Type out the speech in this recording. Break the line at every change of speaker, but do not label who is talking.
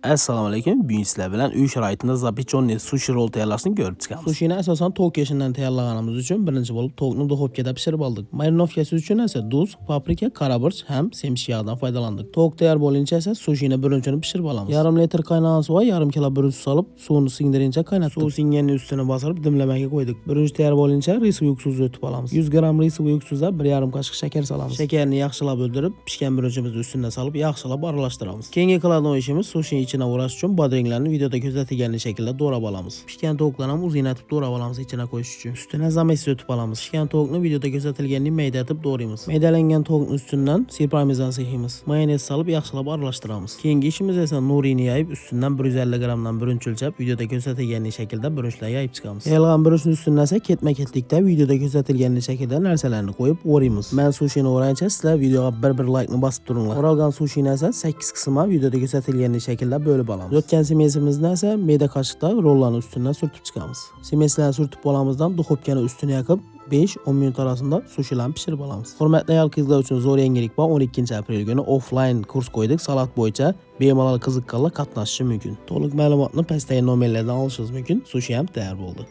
Assalomu alaykum. Bugun sizlar bilan uy sharoitida zapechonniy sushi roll tayyorlashni ko'rib chiqamiz. Sushini asosan tok yeshidan tayyorlaganimiz uchun birinchi bo'lib tokni duxovkada pishirib oldik. Marinovkasi uchun esa tuz, paprika, qaraburch ham semsiz yog'dan foydalandik. Tok tayyor bo'lincha esa sushini birinchini pishirib olamiz. Yarim litr qaynagan suvga yarim kilo burun solib, suvni singdirincha qaynatdik. Suv singanning ustini bosib dimlamaga qo'ydik. Birinchi tayyor bo'lincha risovый уксус o'tib olamiz. 100 gram risovый уксусga 1,5 qoshiq shakar solamiz. Shakarni yaxshilab o'ldirib, pishgan birinchimizni ustidan solib, yaxshilab aralashtiramiz. Keyingi qiladigan ishimiz sushini ichine o'rash uchun bodringlarni videoda ko'rsatilgan shaklda doğrab olamiz. Pishgan toklarni ham uzinatib doğrab olamiz ichine qo'yish uchun. Ustidan zamesiz o'tib olamiz. Pishgan tokni videoda ko'rsatilganini maydatib doğraymiz. Maydalangan tokni ustidan sir parmezan sepamiz. Mayonez solib yaxshilab aralashtiramiz. Keyingi ishimiz esa nurini yayib, ustidan 150 gramdan burunch o'lchab, videoda ko'rsatilgan shaklda burunchlar yayib chiqamiz. Yayilgan burunchning ustidan esa ketma-ketlikda videoda ko'rsatilgan shaklda narsalarni qo'yib o'raymiz. Men sushini o'raycha, sizlar videoga bir like ni bosib turinglar. O'ralgan sushini esa 8 qismga videoda ko'rsatilgan shaklda bo'lib olamiz. Yotgan semesimizni esa mayda qoshiqda rollarni ustidan surtib chiqamiz. Semeslarni surtib olamizdan duxovkani ustini yoqib 5-10 minut arasında sushilarni pishirib olamiz. Hurmatli ayol qizlar uchun zo'r yangilik bor. 12 aprel kuni offline kurs qo'ydik. Salat bo'yicha bemalol qiziqqanlar qatnashishi mumkin. To'liq ma'lumotni pastdagi nomerlardan olishingiz mumkin. Sushi ham tayyor bo'ldi.